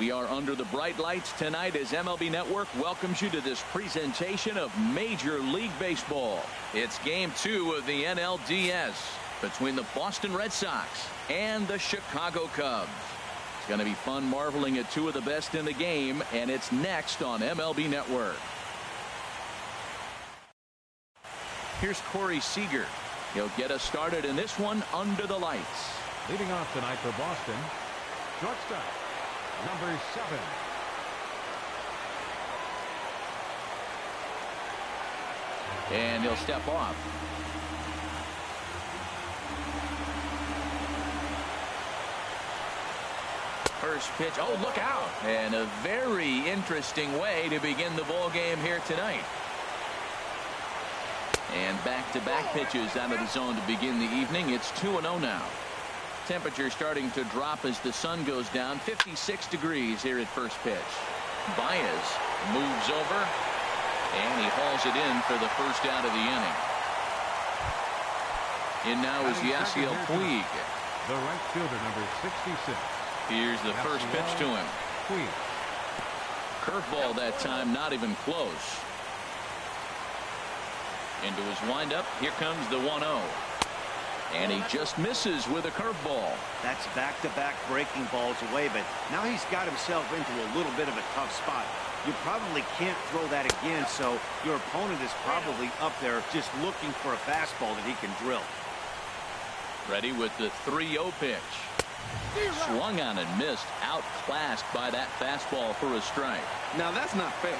We are under the bright lights tonight as MLB Network welcomes you to this presentation of Major League Baseball. It's Game 2 of the NLDS between the Boston Red Sox and the Chicago Cubs. It's going to be fun marveling at two of the best in the game, and it's next on MLB Network. Here's Corey Seager. He'll get us started in this one under the lights. Leading off tonight for Boston, shortstop, number 7. And he'll step off. First pitch. Oh, look out. And a very interesting way to begin the ball game here tonight. And back-to-back pitches out of the zone to begin the evening. It's 2-0 now. Temperature starting to drop as the sun goes down. 56 degrees here at first pitch. Baez moves over, and he hauls it in for the first out of the inning. In now is Yasiel Puig. The right fielder, number 66. Here's the first pitch to him. Curveball that time, not even close. Into his windup. Here comes the 1-0. And he just misses with a curveball. That's back-to-back breaking balls away, but now he's got himself into a little bit of a tough spot. You probably can't throw that again, so your opponent is probably up there just looking for a fastball that he can drill. Ready with the 3-0 pitch. Swung on and missed. Outclassed by that fastball for a strike. Now that's not fair.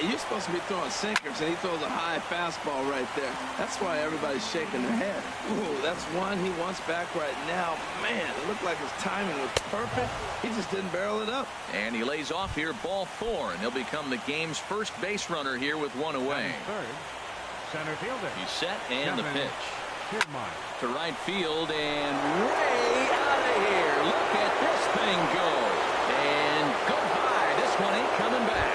You're supposed to be throwing sinkers, and he throws a high fastball right there. That's why everybody's shaking their head. Ooh, that's one he wants back right now. Man, it looked like his timing was perfect. He just didn't barrel it up. And he lays off here, ball 4, and he'll become the game's first base runner here with one away. Third, center fielder. He's set, and the pitch. To right field, and way out of here. Look at this thing go. And goodbye. This one ain't coming back.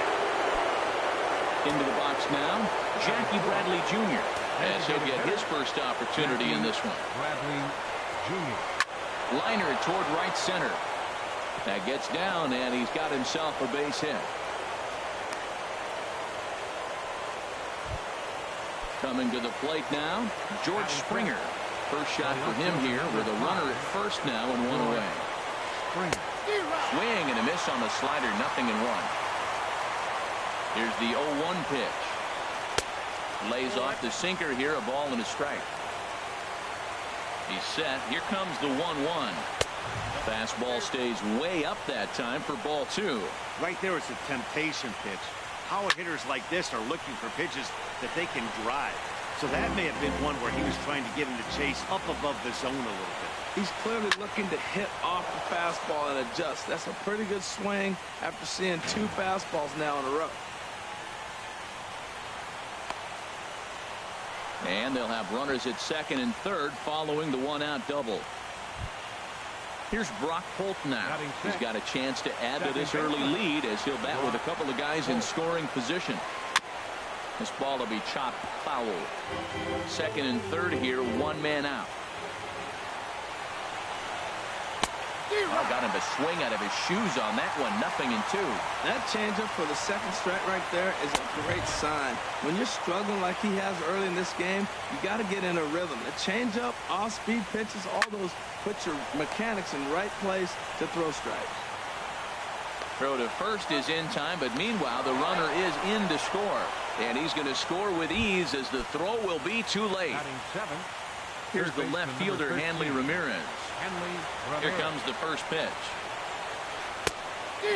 Into the box now, Jackie Bradley Jr. as he'll get his first opportunity in this one. Bradley Jr. Liner toward right center. That gets down, and he's got himself a base hit. Coming to the plate now, George Springer. First shot for him here with a runner at first now and one away. Swing and a miss on the slider, 0-1. Here's the 0-1 pitch. Lays off the sinker here, a ball and a strike. He's set. Here comes the 1-1. Fastball stays way up that time for ball 2. Right there is a temptation pitch. Power hitters like this are looking for pitches that they can drive. So that may have been one where he was trying to get him to chase up above the zone a little bit. He's clearly looking to hit off the fastball and adjust. That's a pretty good swing after seeing 2 fastballs now in a row. And they'll have runners at second and third following the 1-out double. Here's Brock Holt now. He's got a chance to add to this early lead as he'll bat with a couple of guys in scoring position. This ball will be chopped foul. Second and third here, 1 man out. Oh, got him to swing out of his shoes on that one. 0-2. That changeup for the second strike right there is a great sign. When you're struggling like he has early in this game, you got to get in a rhythm. The changeup, off-speed pitches, all those put your mechanics in right place to throw strikes. Throw to first is in time, but meanwhile the runner is in to score. And he's going to score with ease as the throw will be too late. Here's the left fielder, Hanley Ramirez. Here comes the first pitch.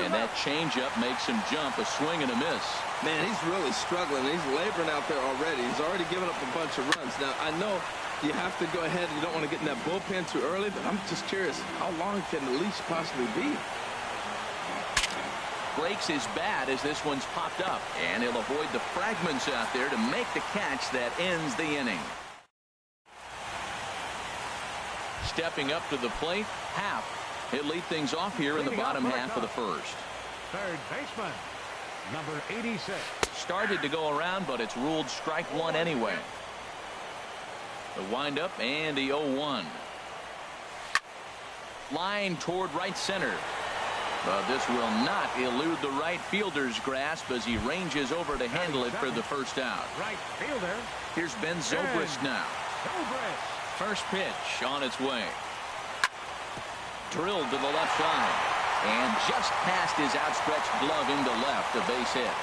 And that changeup makes him jump, a swing and a miss. Man, he's really struggling. He's laboring out there already. He's already given up a bunch of runs. Now, I know you have to go ahead. You don't want to get in that bullpen too early, but I'm just curious, how long can the leash possibly be? Breaks his bat as this one's popped up, and he'll avoid the fragments out there to make the catch that ends the inning. Stepping up to the plate, Happ. He'll lead things off here in the bottom half of the first. Third baseman, number 86. Started to go around, but it's ruled strike 1 anyway. The windup and the 0-1. Line toward right center. This will not elude the right fielder's grasp as he ranges over to handle it for the first out. Right fielder. Here's Ben Zobrist now. First pitch on its way. Drilled to the left side. And just past his outstretched glove into left, a base hit.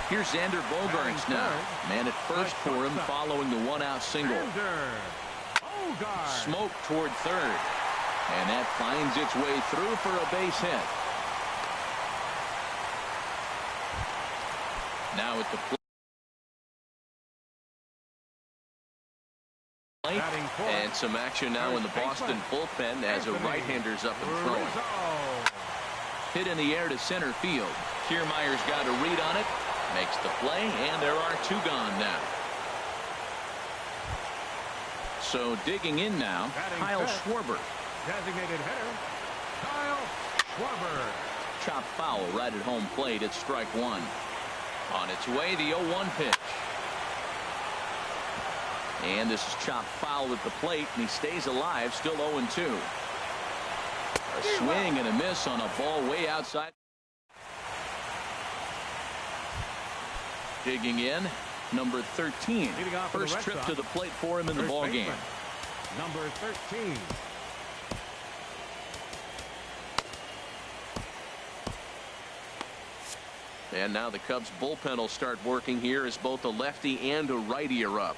Here's Xander Bogaerts now. Man at first for him following the one-out single. Smoke toward third. And that finds its way through for a base hit. Now at the plate. And some action now in the Boston bullpen as a right-hander's up and throwing. Hit in the air to center field. Kiermaier's got a read on it. Makes the play, and there are two gone now. So digging in now, Kyle Schwarber. Designated hitter, Kyle Schwarber. Chopped foul right at home plate. It's strike one. On its way, the 0-1 pitch. And this is chopped foul at the plate, and he stays alive, still 0-2. A swing and a miss on a ball way outside. Digging in, number 13. First trip to the plate for him in the ball game. Number 13. And now the Cubs bullpen will start working here as both a lefty and a righty are up.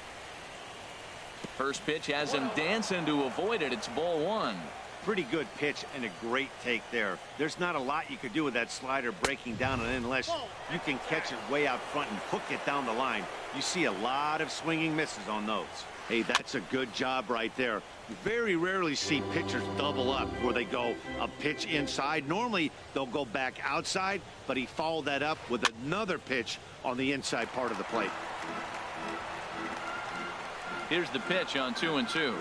First pitch has him dancing to avoid it. It's ball one. Pretty good pitch and a great take there. There's not a lot you could do with that slider breaking down and unless you can catch it way out front and hook it down the line. You see a lot of swinging misses on those. Hey, that's a good job right there. You very rarely see pitchers double up where they go a pitch inside. Normally they'll go back outside, but he followed that up with another pitch on the inside part of the plate. Here's the pitch on 2-2.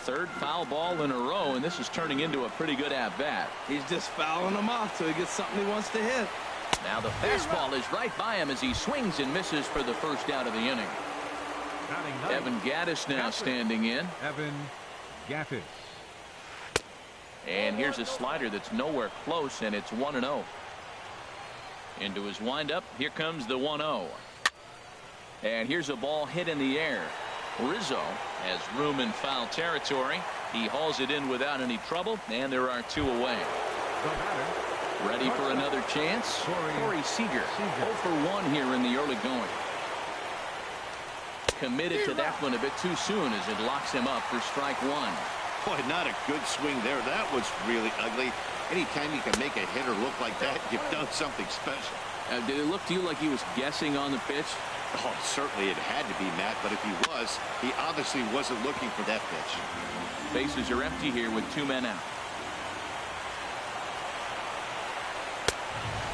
Third foul ball in a row, and this is turning into a pretty good at-bat. He's just fouling them off till he gets something he wants to hit. Now the fastball is right by him as he swings and misses for the first out of the inning. Evan Gattis now standing in. Evan Gattis. And here's a slider that's nowhere close, and it's 1-0. Into his windup, here comes the 1-0. And here's a ball hit in the air. Rizzo has room in foul territory. He hauls it in without any trouble, and there are two away. Ready for another chance? Corey Seager, 0 for 1 here in the early going. Committed to that one a bit too soon as it locks him up for strike one. Boy, not a good swing there. That was really ugly. Anytime you can make a hitter look like that, you've done something special. Did it look to you like he was guessing on the pitch? Oh, certainly it had to be, Matt, but if he was, he obviously wasn't looking for that pitch. Bases are empty here with two men out.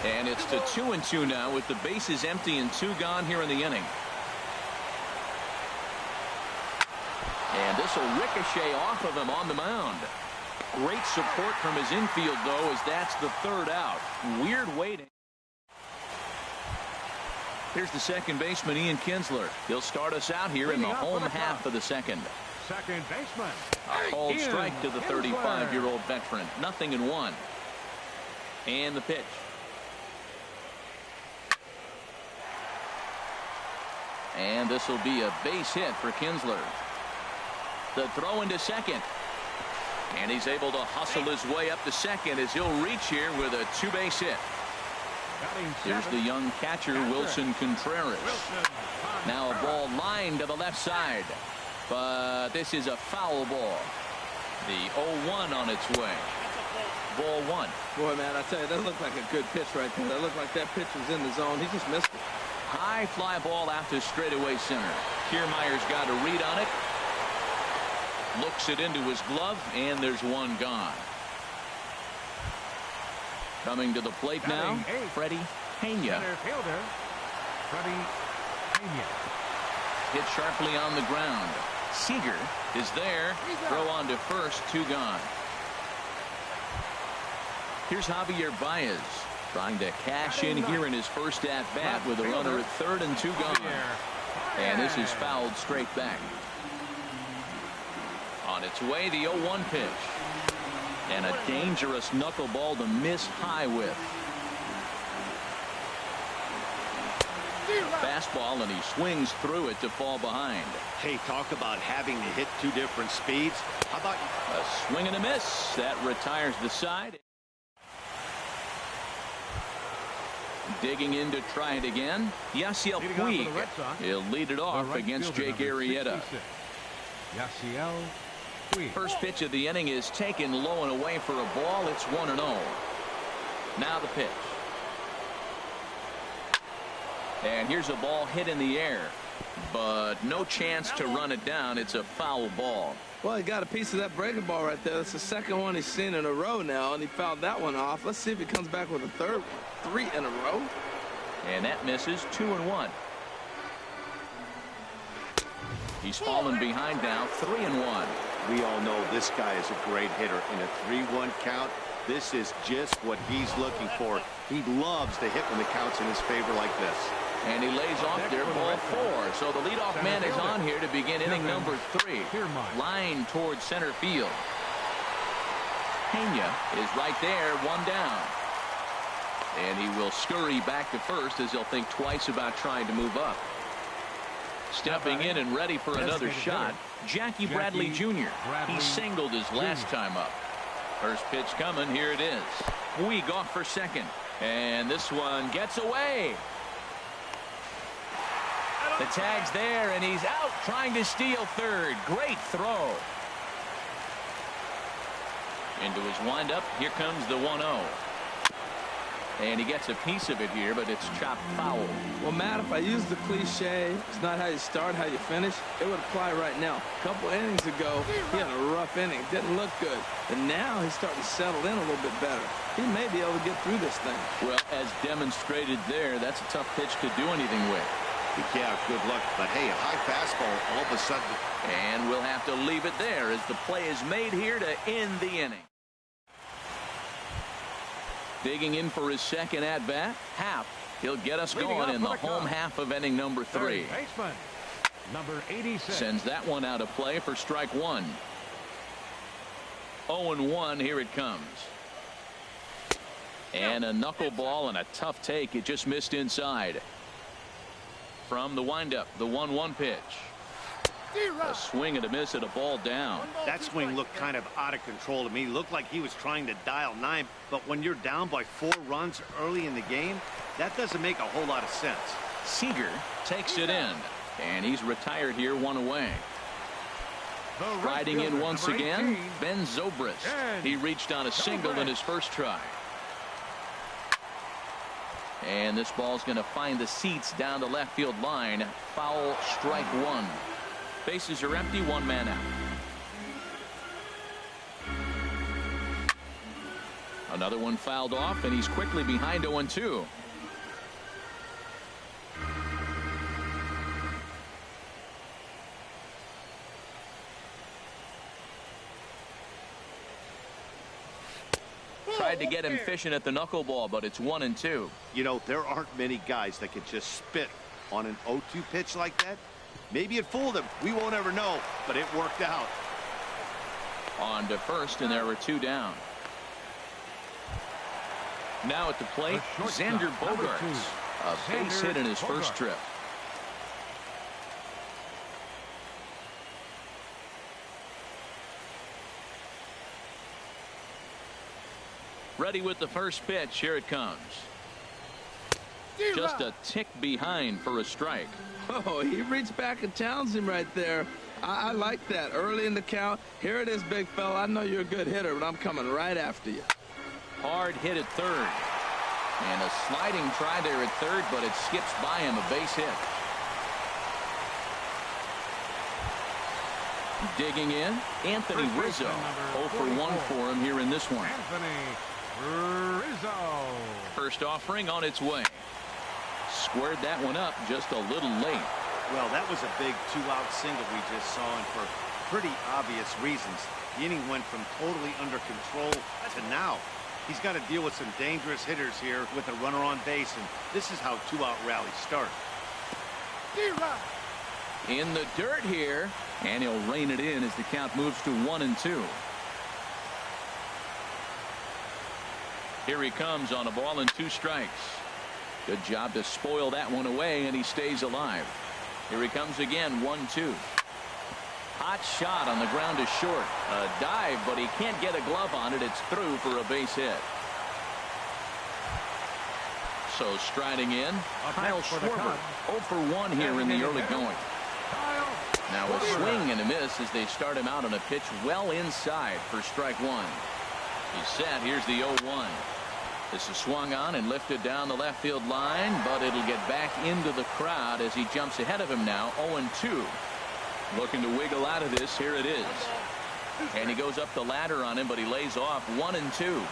And it's to 2-2 now with the bases empty and two gone here in the inning. And this will ricochet off of him on the mound. Great support from his infield, though, as that's the third out. Weird waiting. Here's the second baseman, Ian Kinsler. He'll start us out here in the home half of the second. Second baseman. A called strike to the 35-year-old veteran. 0-1. And the pitch. And this will be a base hit for Kinsler. The throw into second. And he's able to hustle his way up to second as he'll reach here with a two-base hit. Here's the young catcher, Wilson Contreras. Now a ball lined to the left side. But this is a foul ball. The 0-1 on its way. Ball one. Boy, man, I tell you, that looked like a good pitch right there. That looked like that pitch was in the zone. He just missed it. High fly ball out to straightaway center. Kiermaier's got a read on it. Looks it into his glove, and there's one gone. Coming to the plate now, Freddie Pena. Hit sharply on the ground. Seager is there. Throw on to first, two gone. Here's Javier Baez trying to cash in here in his first at-bat with a runner at third and two gone. And this is fouled straight back. On On its way, the 0-1 pitch. And a dangerous knuckleball to miss high with. Fastball, and he swings through it to fall behind. Hey, talk about having to hit two different speeds. How about a swing and a miss that retires the side. Digging in to try it again. Yasiel Puig. He'll lead it off against Jake Arrieta. Yasiel Puig. First pitch of the inning is taken low and away for a ball. It's 1-0. Now the pitch. And here's a ball hit in the air, but no chance to run it down. It's a foul ball. Well, he got a piece of that breaking ball right there. That's the second one he's seen in a row now, and he fouled that one off. Let's see if he comes back with a third one. 3 in a row. And that misses. 2-1. He's fallen behind now. 3-1. We all know this guy is a great hitter. In a 3-1 count, this is just what he's looking for. He loves to hit when the count's in his favor like this. And he lays off there, ball 4. So the leadoff man is on here to begin inning number 3. Line towards center field. Pena is right there, 1 down. And he will scurry back to first as he'll think twice about trying to move up. Stepping in and ready for another shot, Jackie Bradley Jr. He singled his last time up. First pitch coming, here it is. Puig off for second. And this one gets away. The tag's there, and he's out trying to steal third. Great throw. Into his windup, here comes the 1-0. And he gets a piece of it here, but it's chopped foul. Well, Matt, if I use the cliche, it's not how you start, how you finish, it would apply right now. A couple innings ago, he had a rough inning. Didn't look good. But now he's starting to settle in a little bit better. He may be able to get through this thing. Well, as demonstrated there, that's a tough pitch to do anything with. Yeah, good luck. But, hey, a high fastball all of a sudden. And we'll have to leave it there as the play is made here to end the inning. Digging in for his second at-bat, Happ. He'll get us going in the home half of inning number 3. Baseman, number 86. Sends that one out of play for strike 1. 0-1, here it comes. And a knuckleball and a tough take. It just missed inside. From the windup, the 1-1 pitch. A swing and a miss at a ball down. That swing looked kind of out of control to me. Looked like he was trying to dial 9. But when you're down by 4 runs early in the game, that doesn't make a whole lot of sense. Seager takes it in. And he's retired here, 1 away. Riding in once again, Ben Zobrist. He reached on a single in his first try. And this ball's going to find the seats down the left field line. Foul, strike 1. Bases are empty, 1 man out. Another one fouled off, and he's quickly behind 0-2. Tried to get him fishing at the knuckleball, but it's 1-2. You know, there aren't many guys that can just spit on an 0-2 pitch like that. Maybe it fooled him. We won't ever know, but it worked out. On to first, and there were 2 down. Now at the plate, Xander Bogaerts. A base hit in his first trip. Ready with the first pitch. Here it comes. Just a tick behind for a strike. Oh, he reached back and challenged him right there. I like that. Early in the count. Here it is, big fella. I know you're a good hitter, but I'm coming right after you. Hard hit at third. And a sliding try there at third, but it skips by him. A base hit. Digging in, Anthony Rizzo. 0 for 1 for him here in this one. Anthony Rizzo. First offering on its way. Squared that one up just a little late. Well, that was a big 2-out single we just saw, and for pretty obvious reasons. The inning went from totally under control to now. He's got to deal with some dangerous hitters here with a runner on base, and this is how 2-out rallies start. In the dirt here, and he'll rein it in as the count moves to 1-2. Here he comes on a ball and 2 strikes. Good job to spoil that one away, and he stays alive. Here he comes again, 1-2. Hot shot on the ground is short. A dive, but he can't get a glove on it. It's through for a base hit. So striding in, Kyle Schwarber, 0 for 1 here in the early going. Now a swing and a miss as they start him out on a pitch well inside for strike 1. He's set. Here's the 0-1. This is swung on and lifted down the left field line, but it'll get back into the crowd as he jumps ahead of him now, 0-2. Looking to wiggle out of this. Here it is. And he goes up the ladder on him, but he lays off 1-2.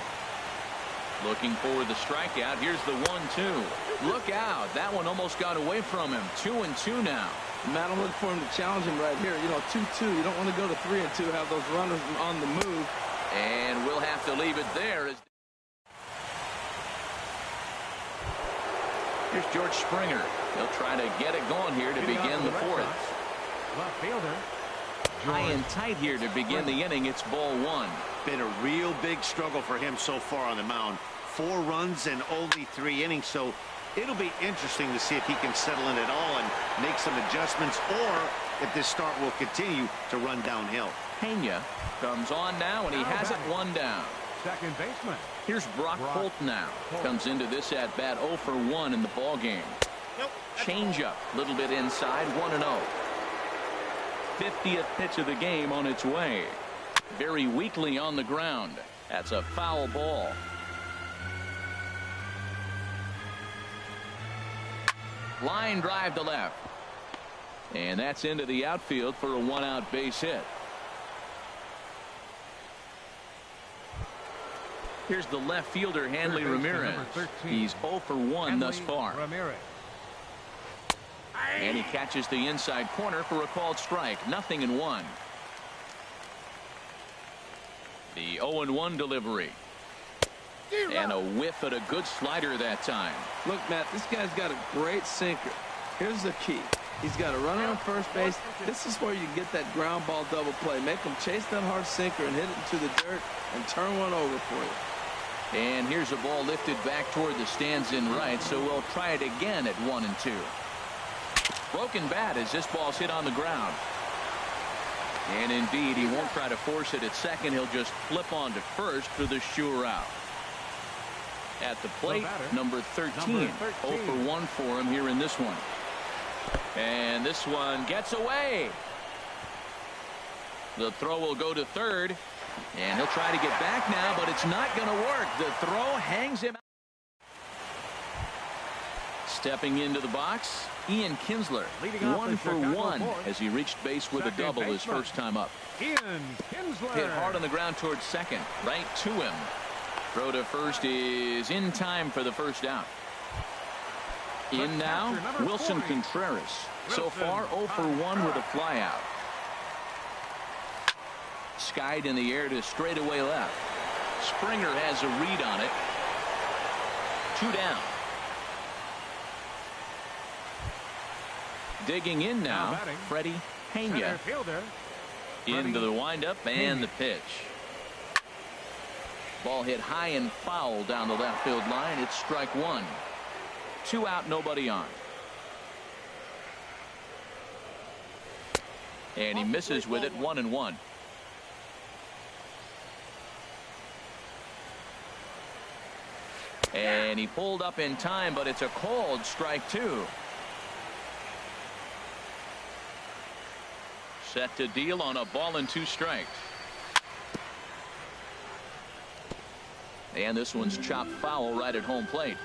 Looking for the strikeout. Here's the 1-2. Look out. That one almost got away from him. 2-2 now. Matt, I'm looking for him to challenge him right here. You know, 2-2. You don't want to go to 3-2, have those runners on the move. And we'll have to leave it there. Here's George Springer. He'll try to get it going here to begin the 4th. Left fielder. High and tight here to begin the inning. It's ball 1. Been a real big struggle for him so far on the mound. 4 runs and only 3 innings, so it'll be interesting to see if he can settle in at all and make some adjustments, or if this start will continue to run downhill. Pena comes on now, and he has it 1 down. Second baseman. Here's Brock Holt now. Comes into this at bat 0 for 1 in the ball game. Change up, a little bit inside, 1-0. 50th pitch of the game on its way. Very weakly on the ground. That's a foul ball. Line drive to left. And that's into the outfield for a 1-out base hit. Here's the left fielder, Hanley Ramirez. He's 0 for 1 thus far. And he catches the inside corner for a called strike. 0-1. The 0-1 delivery. And a whiff at a good slider that time. Look, Matt, this guy's got a great sinker. Here's the key. He's got a runner on first base. This is where you get that ground ball double play. Make him chase that hard sinker and hit it into the dirt and turn one over for you. And here's a ball lifted back toward the stands in right, so we'll try it again at 1-2. Broken bat as this ball's hit on the ground. And indeed, he won't try to force it at second. He'll just flip on to first for the sure out. At the plate, number 13. 0 for 1 for him here in this one. And this one gets away. The throw will go to third. And he'll try to get back now, but it's not going to work. The throw hangs him out. Stepping into the box, Ian Kinsler, 1 for 1 as he reached base with a double his first time up. Ian Kinsler hit hard on the ground towards second, right to him. Throw to first is in time for the first out. In now, Wilson Contreras. So far, 0 for 1 with a flyout. Skied in the air to straightaway left. Springer has a read on it. 2 down. Digging in now, Freddie Pena. Into the windup and the pitch. Ball hit high and foul down the left field line. It's strike 1. 2 out, nobody on. And he misses with it, 1-1. And he pulled up in time, but it's a called strike 2. Set to deal on a ball and 2 strikes. And this one's chopped foul right at home plate.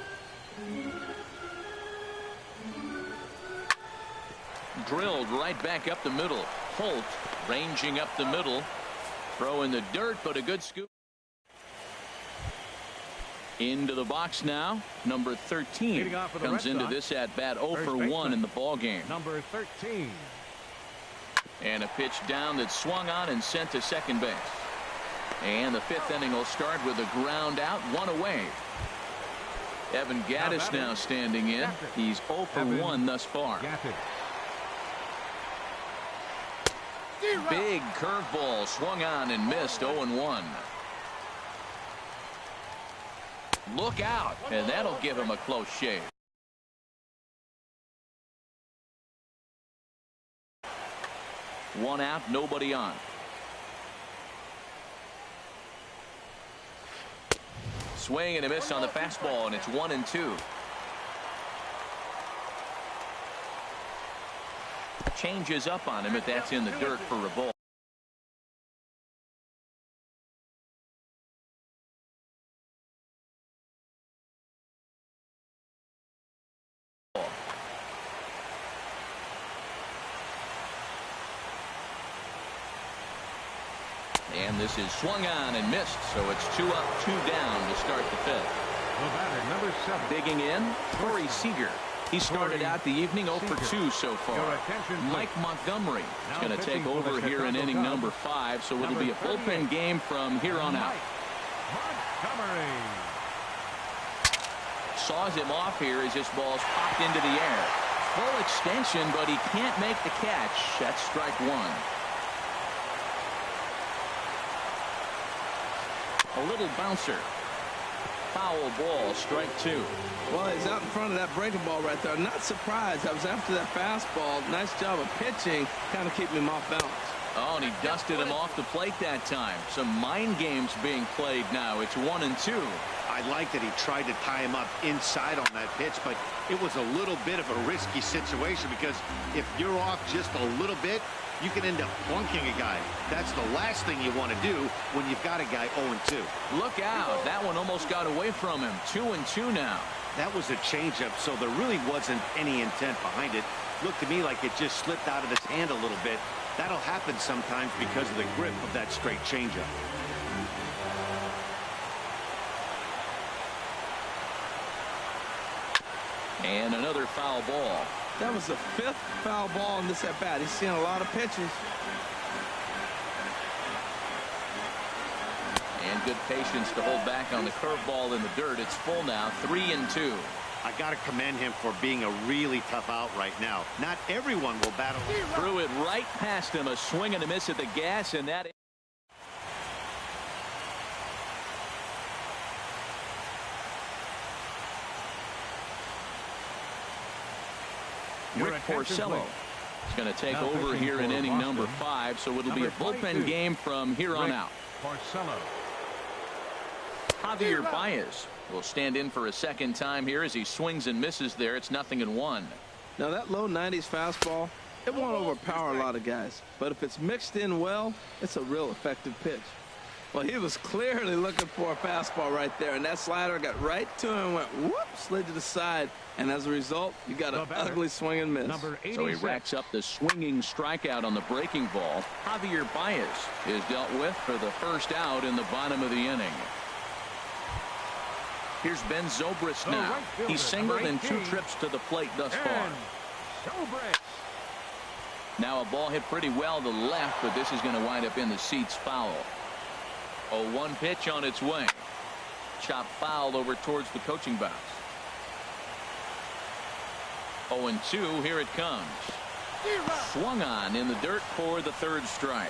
Drilled right back up the middle. Holt ranging up the middle. Throw in the dirt, but a good scoop. Into the box now, number 13 comes into this at bat 0 for 1 in the ball game. Number 13. And a pitch down that swung on and sent to second base. And the 5th inning will start with a ground out, 1 away. Evan Gattis now standing in. He's 0 for 1 thus far. Big curveball swung on and missed. 0-1. Look out, and that'll give him a close shave. One out, nobody on. Swing and a miss on the fastball, and it's 1-2. Changes up on him, but that's in the dirt for a ball. And this is swung on and missed, so it's 2 up, 2 down to start the fifth. The batter, number 7. Digging in, Corey Seager. He started out the evening 0 for 2 so far. Mike Montgomery is going to take over here in inning number 5, so it'll be a bullpen game from here on out. Montgomery Saws him off here as this ball's popped into the air. Full extension, but he can't make the catch. That's strike 1. A little bouncer. Foul ball, strike 2. Well, he's out in front of that breaking ball right there. Not surprised. I was after that fastball. Nice job of pitching, kind of keeping him off balance. Oh, and he dusted him off the plate that time. Some mind games being played now. It's 1-2. I like that he tried to tie him up inside on that pitch, but it was a little bit of a risky situation because if you're off just a little bit, you can end up plunking a guy. That's the last thing you want to do when you've got a guy 0-2. Look out. That one almost got away from him. 2-2 now. That was a changeup, so there really wasn't any intent behind it. Looked to me like it just slipped out of his hand a little bit. That'll happen sometimes because of the grip of that straight changeup. And another foul ball. That was the 5th foul ball in this at-bat. He's seen a lot of pitches. And good patience to hold back on the curveball in the dirt. It's full now, 3-2. I got to commend him for being a really tough out right now. Not everyone will battle. Threw it right past him. A swing and a miss at the gas, and that... Rick Porcello is going to take over here in inning number 5, so it'll be a bullpen game from here on out. Porcello. Javier Baez will stand in for a second time here as he swings and misses there. It's 0-1. Now that low 90s fastball, it won't overpower a lot of guys, but if it's mixed in well, it's a real effective pitch. Well, he was clearly looking for a fastball right there, and that slider got right to him and went whoop, slid to the side, and as a result, you got an ugly swing and miss. So he racks up the swinging strikeout on the breaking ball. Javier Baez is dealt with for the first out in the bottom of the inning. Here's Ben Zobrist now. He's singled in 2 trips to the plate thus far. Now a ball hit pretty well to left, but this is going to wind up in the seats foul. 0-1 pitch on its way. Chop foul over towards the coaching box. 0-2, here it comes. Swung on in the dirt for the 3rd strike.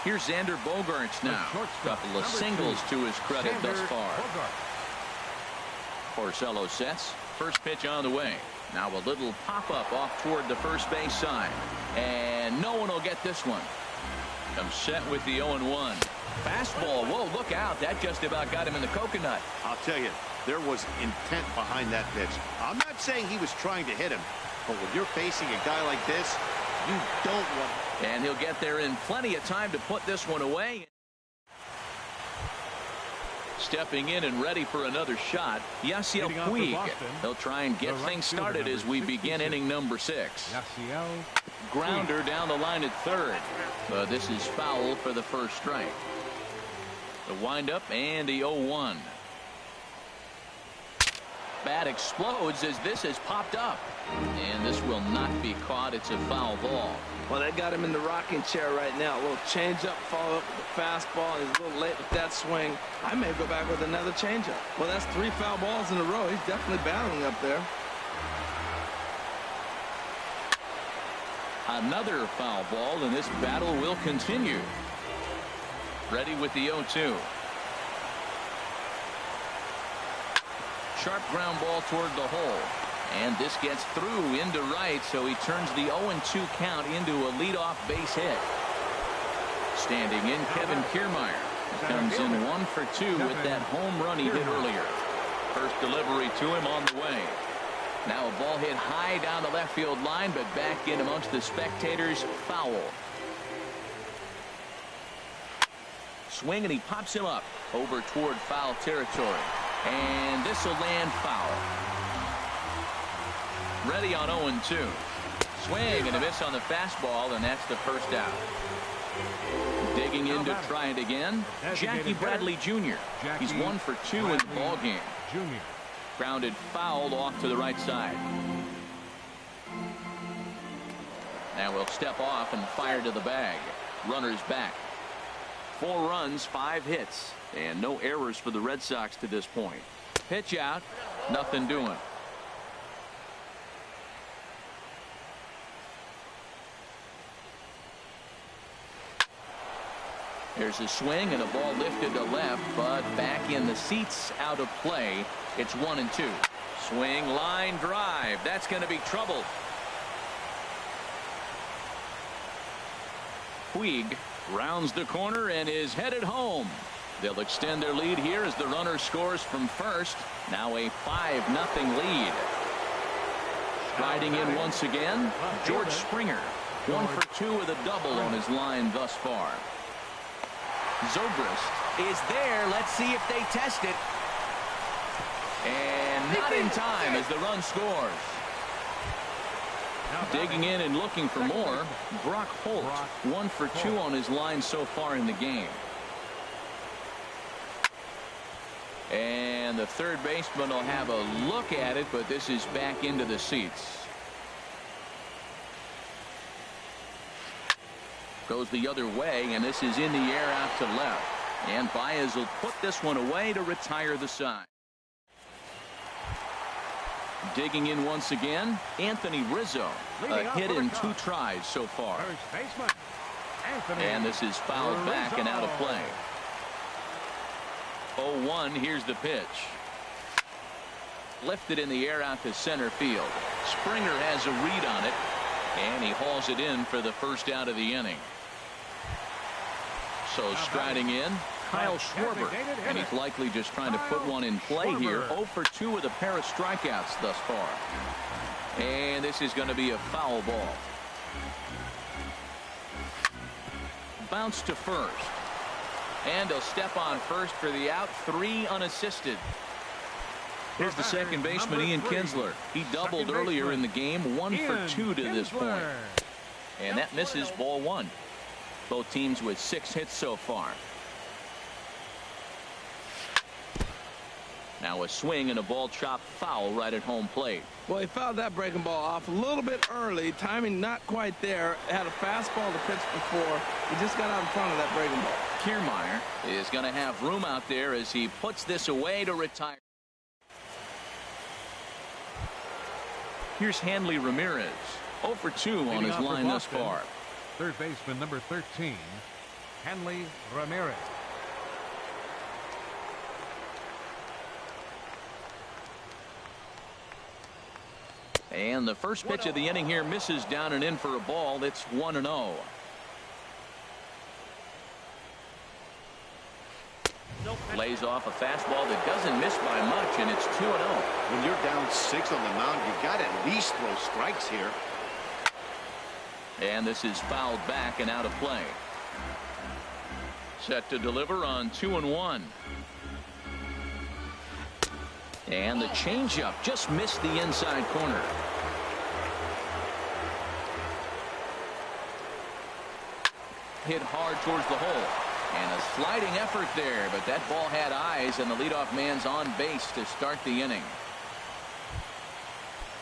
Here's Xander Bogaerts now. Couple of singles to his credit thus far. Porcello sets. First pitch on the way. Now a little pop-up off toward the first base side. And no one will get this one. Comes set with the 0-1. Fastball. Whoa, look out. That just about got him in the coconut. I'll tell you, there was intent behind that pitch. I'm not saying he was trying to hit him, but when you're facing a guy like this, you don't want... And he'll get there in plenty of time to put this one away. Stepping in and ready for another shot, Yasiel Puig. They'll try and get things started as we begin inning number 6. Grounder down the line at 3rd. But this is foul for the first strike. The windup and the 0-1. Bat explodes as this has popped up. And this will not be caught. It's a foul ball. Well, they got him in the rocking chair right now. A little changeup, follow up with the fastball. He's a little late with that swing. I may go back with another changeup. Well, that's 3 foul balls in a row. He's definitely battling up there. Another foul ball, and this battle will continue. Ready with the 0-2. Sharp ground ball toward the hole. And this gets through into right, so he turns the 0-2 count into a leadoff base hit. Standing in, Kevin Kiermaier comes in 1 for 2 with that home run he hit earlier. First delivery to him on the way. Now a ball hit high down the left field line, but back in amongst the spectators. Foul. Swing, and he pops him up over toward foul territory. And this will land foul. Ready on 0-2. Swing and a miss on the fastball, and that's the first out. Digging in to try it again, Jackie Bradley Jr. He's 1 for 2 in the ball game. Grounded foul off to the right side. Now we'll step off and fire to the bag. Runners back. 4 runs, 5 hits, and no errors for the Red Sox to this point. Pitch out, nothing doing. There's a swing and a ball lifted to left, but back in the seats, out of play. It's 1-2. Swing, line drive. That's going to be trouble. Puig rounds the corner and is headed home. They'll extend their lead here as the runner scores from first. Now a 5-0 lead. Riding in once again, George Springer. 1 for 2 with a double on his line thus far. Zobrist is there. Let's see if they test it. And not in time as the run scores. Digging in and looking for more, Brock Holt. 1 for 2 on his line so far in the game. And the third baseman will have a look at it, but this is back into the seats. Goes the other way, and this is in the air out to left. And Baez will put this one away to retire the side. Digging in once again, Anthony Rizzo. A hit in 2 tries so far. And this is fouled back and out of play. 0-1, here's the pitch. Lifted in the air out to center field. Springer has a read on it, and he hauls it in for the first out of the inning. So striding in, Kyle Schwarber, and he's likely just trying to put one in play here. 0 for 2 with a pair of strikeouts thus far. And this is going to be a foul ball. Bounce to first. And he'll step on first for the out. 3 unassisted. Here's the second baseman, Ian Kinsler. He doubled earlier in the game. 1 for 2 to this point. And that misses, ball 1. Both teams with 6 hits so far. Now a swing and a ball chopped foul right at home plate. Well, he fouled that breaking ball off a little bit early. Timing not quite there. Had a fastball to pitch before. He just got out in front of that breaking ball. Kiermaier is going to have room out there as he puts this away to retire. Here's Hanley Ramirez. 0 for 2 on his line thus far. Third baseman number 13, Hanley Ramirez. And the first pitch of the inning here misses down and in for a ball. It's 1-0. Lays off a fastball that doesn't miss by much, and it's 2-0. When you're down 6 on the mound, you've got to at least throw strikes here. And this is fouled back and out of play. Set to deliver on 2-1. And the changeup just missed the inside corner. Hit hard towards the hole. And a sliding effort there, but that ball had eyes, and the leadoff man's on base to start the inning.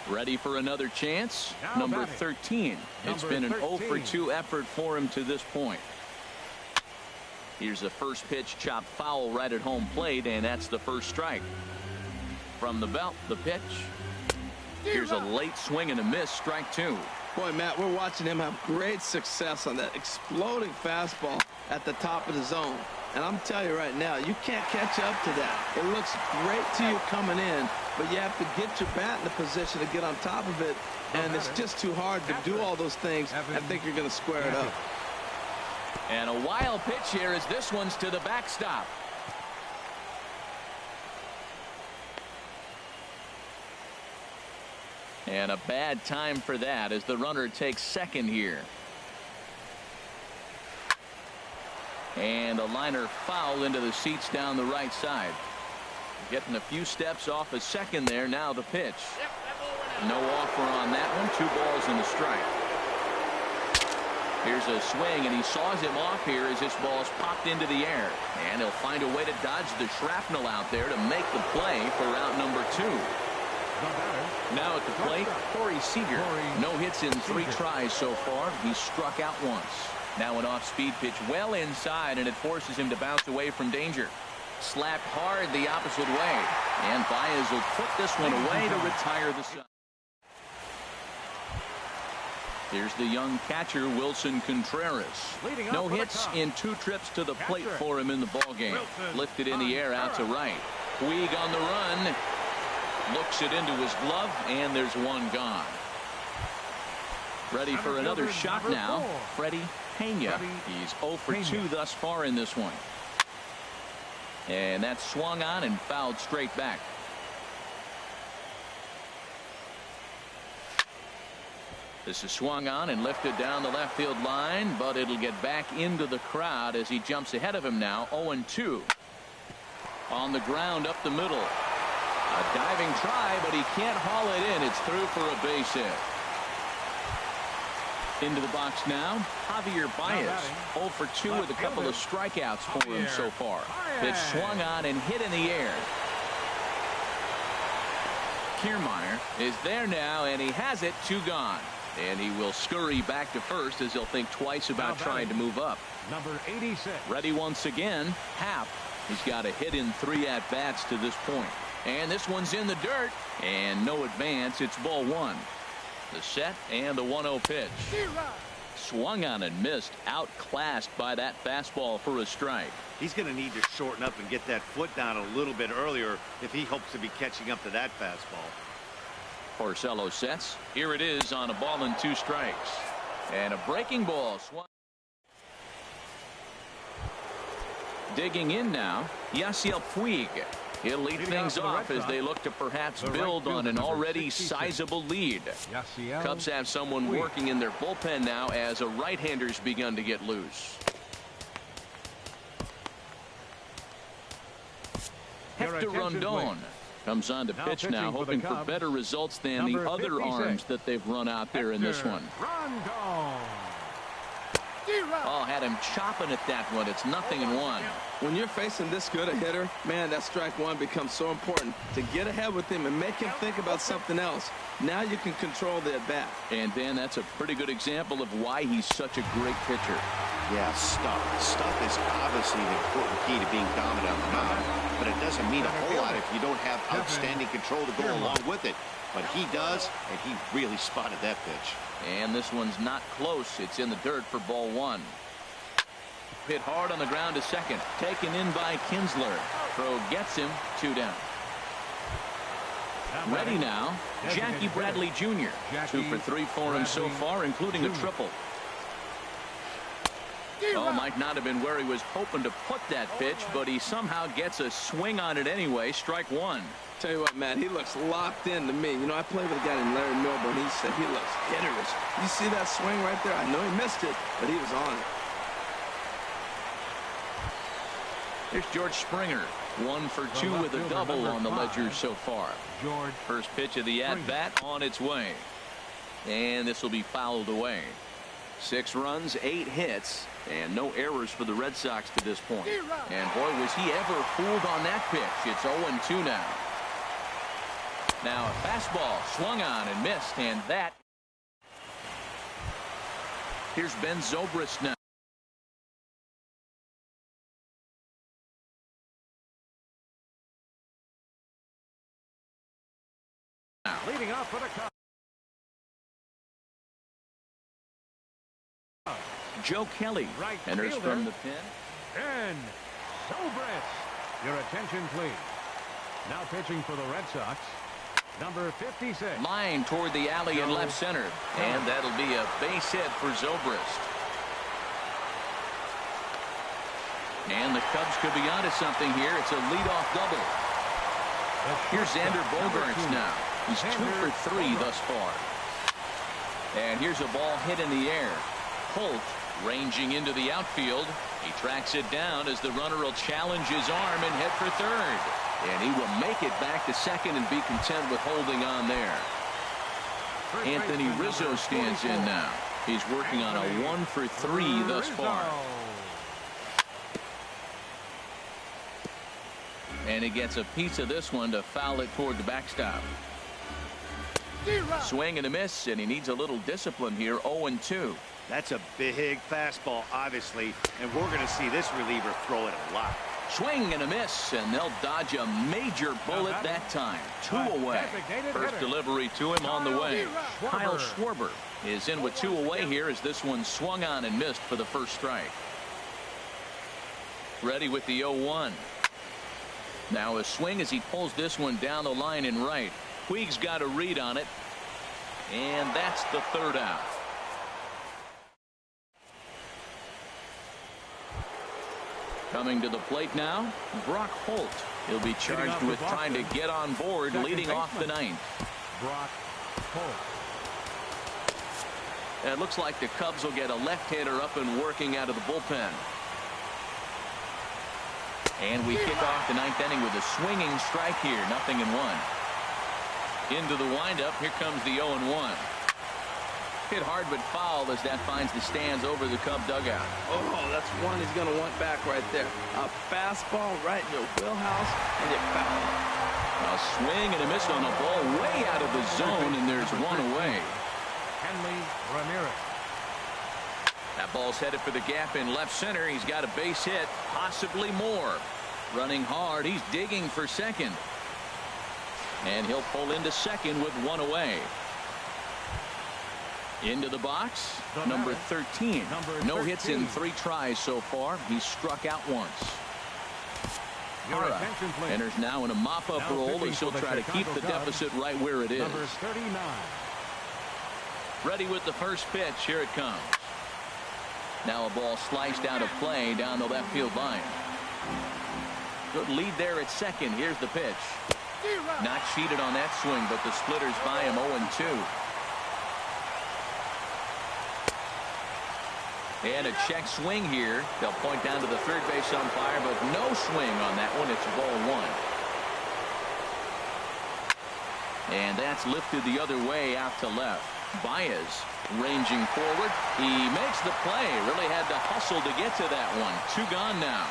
Ready for another chance? Number 13. It's been an 0 for 2 effort for him to this point. Here's the first pitch, chopped foul right at home plate, and that's the first strike. From the belt, the pitch. Here's a late swing and a miss, strike 2. Boy, Matt, we're watching him have great success on that exploding fastball at the top of the zone. And I'm telling you right now, you can't catch up to that. It looks great to you coming in, but you have to get your bat in a position to get on top of it. And it's just too hard to do all those things. I think you're going to square it up. And a wild pitch here as this one's to the backstop. And a bad time for that as the runner takes second here. And a liner foul into the seats down the right side. Getting a few steps off a second there. Now the pitch. No offer on that one. 2 balls and a strike. Here's a swing, and he saws him off here as this ball's popped into the air. And he'll find a way to dodge the shrapnel out there to make the play for out number 2. Now at the plate, Corey Seager. No hits in 3 tries so far. He's struck out once. Now an off-speed pitch well inside, and it forces him to bounce away from danger. Slapped hard the opposite way. And Baez will put this one away to retire the side. Here's the young catcher, Wilson Contreras. No hits in 2 trips to the plate for him in the ballgame. Lifted in the air out to right. Puig on the run. Looks it into his glove, and there's one gone. Ready for another shot now, Freddie Pena. He's 0 for 2 thus far in this one. And that's swung on and fouled straight back. This is swung on and lifted down the left field line, but it'll get back into the crowd as he jumps ahead of him now. 0-2. On the ground up the middle. A diving try, but he can't haul it in. It's through for a base hit. Into the box now, Javier Baez. 0 for 2 with a couple of strikeouts for him so far. Pitch swung on and hit in the air. Kiermaier is there now, and he has it. 2 gone. And he will scurry back to first as he'll think twice about trying to move up. Number 86. Ready once again, Happ. He's got a hit in 3 at-bats to this point. And this one's in the dirt, and no advance. It's ball 1. The set and the 1-0 pitch. Swung on and missed. Outclassed by that fastball for a strike. He's going to need to shorten up and get that foot down a little bit earlier if he hopes to be catching up to that fastball. Porcello sets. Here it is on a ball and 2 strikes. And a breaking ball. Swung. Digging in now, Yasiel Puig. He'll lead things off as they look to perhaps build on an already sizable lead. Cubs have someone working in their bullpen now as a right-hander's begun to get loose. Hector Rondon comes on to pitch now, hoping for better results than the other arms that they've run out there in this one. Oh, had him chopping at that one. It's 0-1. When you're facing this good a hitter, man, that strike one becomes so important to get ahead with him and make him think about something else. Now you can control the at-bat. And, Dan, that's a pretty good example of why he's such a great pitcher. Yeah, stuff. Stuff is obviously an important key to being dominant on the mound, but it doesn't mean a whole lot if you don't have outstanding control to go along with it. But he does, and he really spotted that pitch. And this one's not close. It's in the dirt for ball 1. Hit hard on the ground to second. Taken in by Kinsler. Throw gets him. 2 down. Ready now, Jackie Bradley Jr. 2 for 3 for him so far, including a triple. Oh, might not have been where he was hoping to put that pitch, but he somehow gets a swing on it anyway. Strike 1. Tell you what, Matt, he looks locked in to me. You know, I played with a guy named Larry Milburn. He said he looks hitterish. You see that swing right there? I know he missed it, but he was on it. Here's George Springer. 1 for 2 with a double on the ledger so far. First pitch of the at-bat on its way. And this will be fouled away. 6 runs, 8 hits, and no errors for the Red Sox to this point. And boy, was he ever fooled on that pitch. It's 0-2 now. Now a fastball swung on and missed, and that. Here's Ben Zobrist now. Leading off for the Cubs. Joe Kelly Right enters fielder. from the pen. And Zobrist. Your attention, please. Now pitching for the Red Sox, number 56. Line toward the alley in left center. And that'll be a base hit for Zobrist. And the Cubs could be onto something here. It's a leadoff double. Here's Xander Bogaerts now. He's 2 for 3 thus far. And here's a ball hit in the air. Holt ranging into the outfield. He tracks it down as the runner will challenge his arm and head for third. And he will make it back to second and be content with holding on there. Anthony Rizzo stands in now. He's working on a 1 for 3 thus far. And he gets a piece of this one to foul it toward the backstop. Swing and a miss, and he needs a little discipline here. 0-2. That's a big fastball, obviously, and we're going to see this reliever throw it a lot. Swing and a miss, and they'll dodge a major bullet that time. 2 away. First delivery to him on the way. Kyle Schwarber is in with 2 away here as this one swung on and missed for the first strike. Ready with the 0-1. Now a swing as he pulls this one down the line and right. Puig's got a read on it, and that's the third out. Coming to the plate now, Brock Holt. He'll be charged with trying to get on board, leading off the 9th. Brock Holt. It looks like the Cubs will get a left-hander up and working out of the bullpen. And we kick off the 9th inning with a swinging strike here. 0-1. Into the windup. Here comes the 0-1. Hit hard but foul as that finds the stands over the Cub dugout. Oh, that's one he's going to want back right there. A fastball right in your wheelhouse, and it fouled. A swing and a miss on a ball way out of the zone, and there's 1 away. Henley Ramirez. That ball's headed for the gap in left center. He's got a base hit, possibly more. Running hard. He's digging for second. And he'll pull into second with 1 away. Into the box, number 13. No hits in 3 tries so far. He's struck out once. Hara enters now in a mop-up role as he'll try to keep the deficit right where it is. Number 39. Ready with the first pitch. Here it comes. Now a ball sliced out of play down the left field line. Good lead there at second. Here's the pitch. Not cheated on that swing, but the splitters by him. 0-2. And a check swing here. They'll point down to the third base umpire, but no swing on that one. It's ball 1. And that's lifted the other way out to left. Baez ranging forward. He makes the play. Really had to hustle to get to that one. 2 gone now.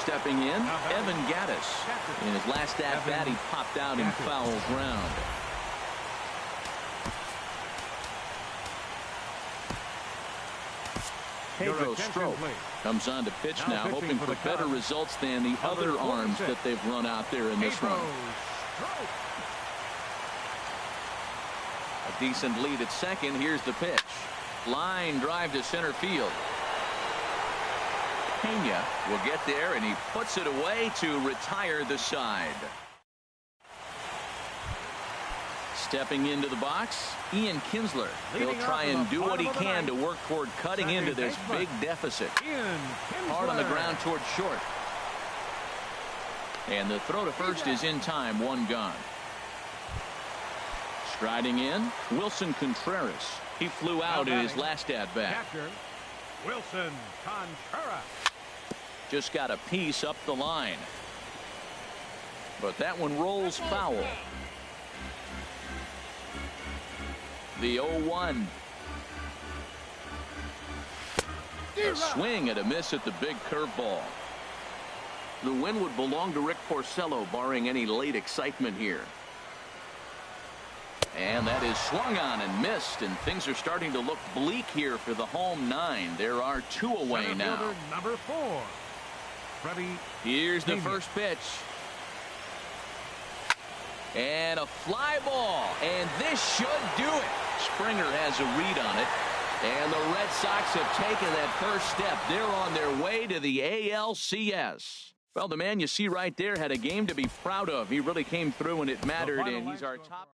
Stepping in, Evan Gattis. In his last at-bat, he popped out and fouls ground. Pedro Strop comes on to pitch now, hoping for better results than the other arms that they've run out there in this run. A decent lead at second. Here's the pitch. Line drive to center field. Pena will get there, and he puts it away to retire the side. Stepping into the box, Ian Kinsler. He'll try and do what he can to work toward cutting into this big deficit. Hard on the ground toward short. And the throw to first is in time. 1 gone. Striding in, Wilson Contreras. He flew out in his last at-bat. Wilson Contreras. Just got a piece up the line. But that one rolls foul. The 0-1. A swing and a miss at the big curveball. The win would belong to Rick Porcello, barring any late excitement here. And that is swung on and missed, and things are starting to look bleak here for the home 9. There are 2 away now. Number 4. Here's the first pitch. And a fly ball, and this should do it. Springer has a read on it, And the Red Sox have taken that first step. They're on their way to the ALCS. Well, the man you see right there had a game to be proud of. He really came through when it mattered, and he's our top.